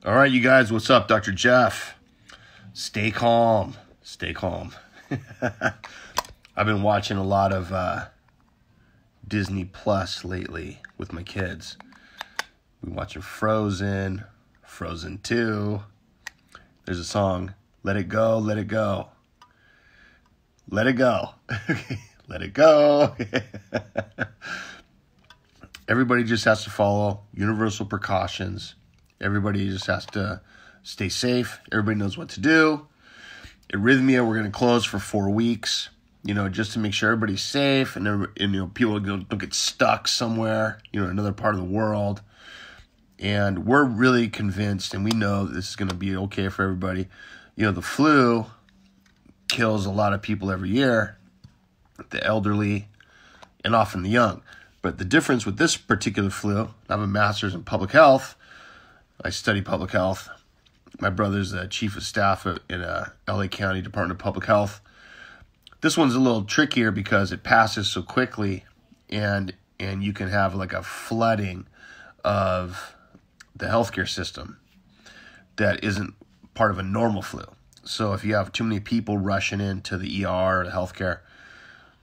All right, you guys, what's up? Dr. Jeff. Stay calm. Stay calm. I've been watching a lot of Disney Plus lately with my kids. We're watching Frozen, Frozen 2. There's a song, Let It Go, Let It Go. Let it go. Let it go. Everybody just has to follow universal precautions. Everybody just has to stay safe. Everybody knows what to do. At Rythmia, we're going to close for 4 weeks, just to make sure everybody's safe and people don't get stuck somewhere, another part of the world. And we're really convinced, and we know that this is going to be okay for everybody. The flu kills a lot of people every year, the elderly and often the young. But the difference with this particular flu, I have a master's in public health. I study public health. My brother's the chief of staff in LA County Department of Public Health. This one's a little trickier because it passes so quickly, and you can have like a flooding of the healthcare system that isn't part of a normal flu. So if you have too many people rushing into the ER or the healthcare,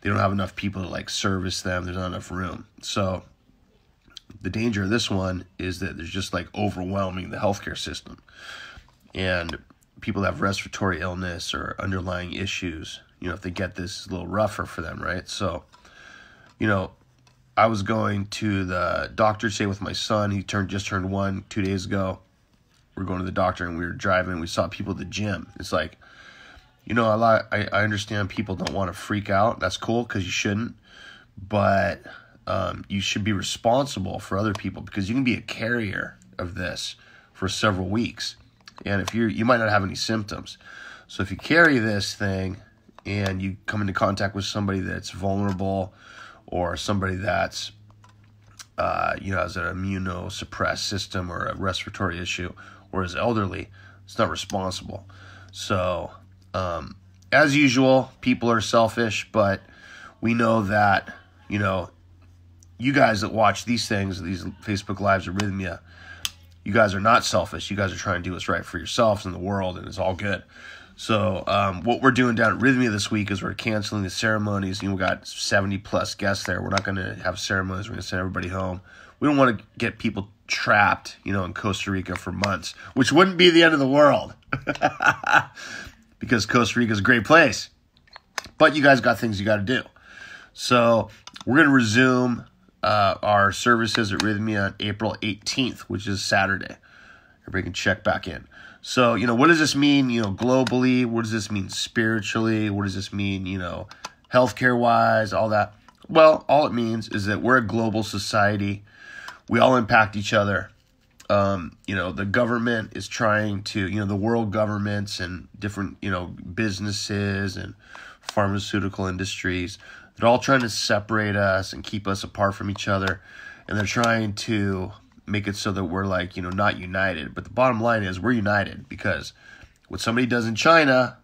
they don't have enough people to service them. There's not enough room. So the danger of this one is that there's just overwhelming the healthcare system. And people that have respiratory illness or underlying issues, if they get this, it's a little rougher for them, right? So, I was going to the doctor today with my son. He just turned 1 2 days ago. We were going to the doctor and we were driving. We saw people at the gym. It's I understand people don't want to freak out. That's cool because you shouldn't. But you should be responsible for other people because you can be a carrier of this for several weeks. And if you might not have any symptoms. So if you carry this thing and you come into contact with somebody that's vulnerable or somebody that's, has an immunosuppressed system or a respiratory issue or is elderly, it's not responsible. So as usual, people are selfish, but we know that, you guys that watch these things, these Facebook Lives of Rythmia, you guys are not selfish. You guys are trying to do what's right for yourselves and the world, and it's all good. So what we're doing down at Rythmia this week is we're canceling the ceremonies. We got 70-plus guests there. We're not going to have ceremonies. We're going to send everybody home. We don't want to get people trapped, in Costa Rica for months, which wouldn't be the end of the world because Costa Rica is a great place. But you guys got things you got to do. So we're going to resume our services at Rythmia on April 18th, which is Saturday. Everybody can check back in. So, what does this mean, globally? What does this mean spiritually? What does this mean, healthcare-wise, all that? Well, all it means is that we're a global society. We all impact each other. The government is trying to, the world governments and different, businesses and pharmaceutical industries, they're all trying to separate us and keep us apart from each other. And they're trying to make it so that we're not united. But the bottom line is we're united because what somebody does in China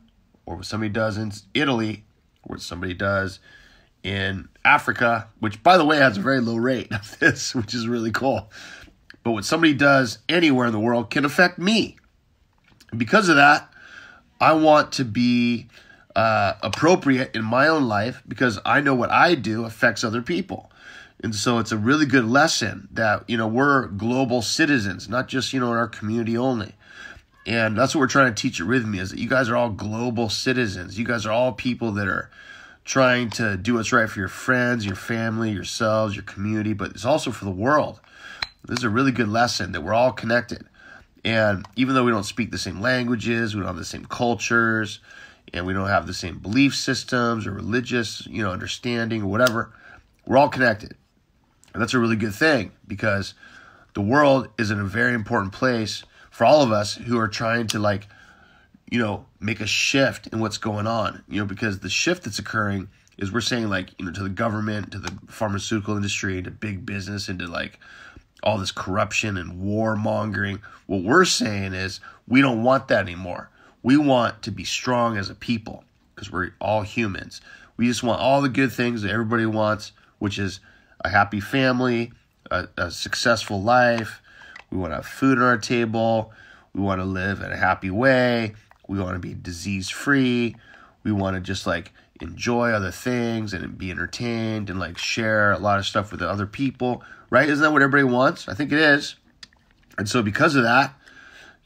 or what somebody does in Italy or what somebody does in Africa, which, by the way, has a very low rate of this, which is really cool. But what somebody does anywhere in the world can affect me. And because of that, I want to be appropriate in my own life because I know what I do affects other people. And so it's a really good lesson that, we're global citizens, not just, in our community only. And that's what we're trying to teach at Rythmia is that you guys are all global citizens. You guys are all people that are trying to do what's right for your friends, your family, yourselves, your community, but it's also for the world. This is a really good lesson that we're all connected. And even though we don't speak the same languages, we don't have the same cultures, and we don't have the same belief systems or religious, understanding or whatever, we're all connected. And that's a really good thing because the world is in a very important place for all of us who are trying to make a shift in what's going on, because the shift that's occurring is we're saying to the government, to the pharmaceutical industry, to big business, into all this corruption and warmongering. What we're saying is we don't want that anymore. We want to be strong as a people because we're all humans. We just want all the good things that everybody wants, which is a happy family, a successful life. We want to have food on our table. We want to live in a happy way. We want to be disease-free. We want to just like enjoy other things and be entertained and like share a lot of stuff with other people, right? Isn't that what everybody wants? I think it is. And so because of that,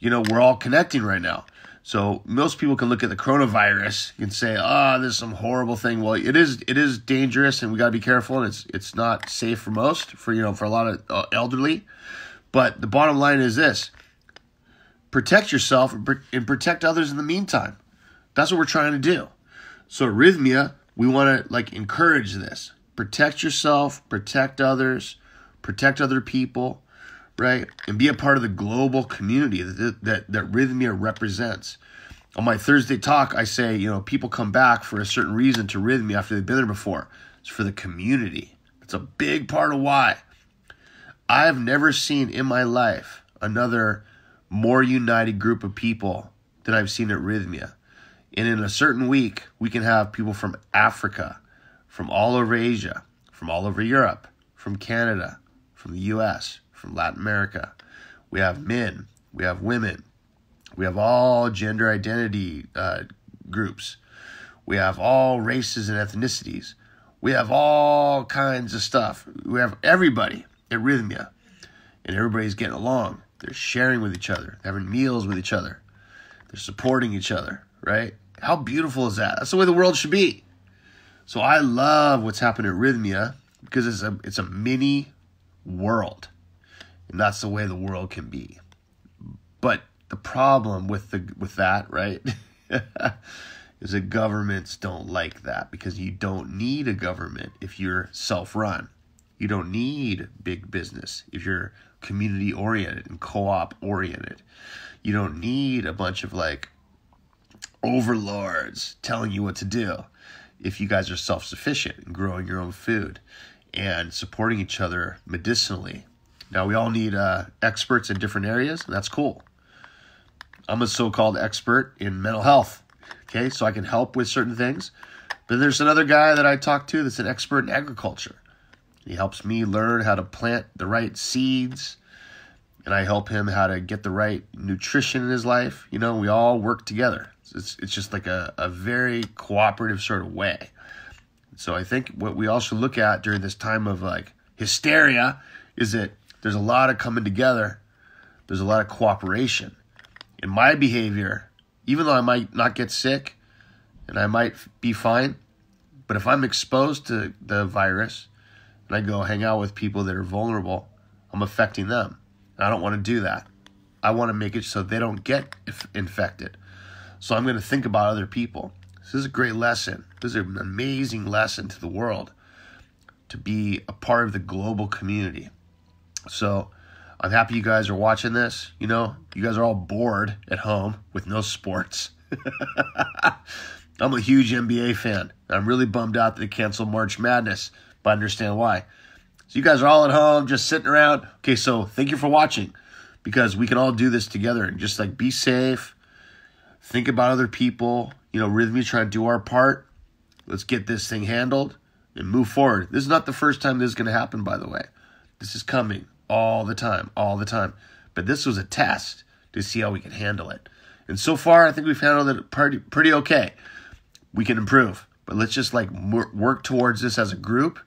we're all connecting right now. So most people can look at the coronavirus and say, this is some horrible thing. Well, it is dangerous and we got to be careful, and it's not safe for most, for a lot of elderly. But the bottom line is this: protect yourself and protect others in the meantime. That's what we're trying to do. So at Rythmia, we want to encourage this. Protect yourself, protect others, protect other people, right? And be a part of the global community that Rythmia represents. On my Thursday talk, I say, people come back for a certain reason to Rythmia after they've been there before. It's for the community. It's a big part of why. I've never seen in my life another more united group of people than I've seen at Rythmia. And in a certain week, we can have people from Africa, from all over Asia, from all over Europe, from Canada, from the U.S., from Latin America. We have men, we have women, we have all gender identity groups. We have all races and ethnicities. We have all kinds of stuff. We have everybody at Rythmia, and everybody's getting along. They're sharing with each other, having meals with each other. They're supporting each other, right? How beautiful is that? That's the way the world should be. So I love what's happening at Rythmia because it's a mini world, and that's the way the world can be. But the problem with that, right, is that governments don't like that, because you don't need a government if you're self-run. You don't need big business if you're community-oriented and co-op-oriented. You don't need a bunch of overlords telling you what to do if you guys are self-sufficient and growing your own food and supporting each other medicinally. Now, we all need experts in different areas, and that's cool. I'm a so-called expert in mental health, okay? So I can help with certain things. But there's another guy that I talk to that's an expert in agriculture. He helps me learn how to plant the right seeds, and I help him how to get the right nutrition in his life. We all work together. It's just like a very cooperative sort of way. So I think what we all should look at during this time of hysteria is that there's a lot of coming together. There's a lot of cooperation. In my behavior, even though I might not get sick and I might be fine, but if I'm exposed to the virus and I go hang out with people that are vulnerable, I'm affecting them. And I don't want to do that. I want to make it so they don't get infected. So I'm going to think about other people. This is a great lesson. This is an amazing lesson to the world, to be a part of the global community. So I'm happy you guys are watching this. You guys are all bored at home with no sports. I'm a huge NBA fan. I'm really bummed out that they canceled March Madness, but I understand why. So you guys are all at home, just sitting around. Okay, so thank you for watching, because we can all do this together and just be safe. Think about other people. Rythmia, trying to do our part. Let's get this thing handled and move forward. This is not the first time this is going to happen, by the way. This is coming all the time. But this was a test to see how we can handle it. And so far, I think we've handled it pretty okay. We can improve. But let's just work towards this as a group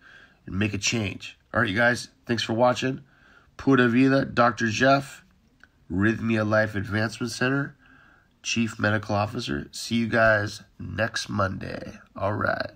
and make a change. All right, you guys, thanks for watching. Pura Vida, Dr. Jeff, Rythmia Life Advancement Center, Chief Medical Officer. See you guys next Monday. All right.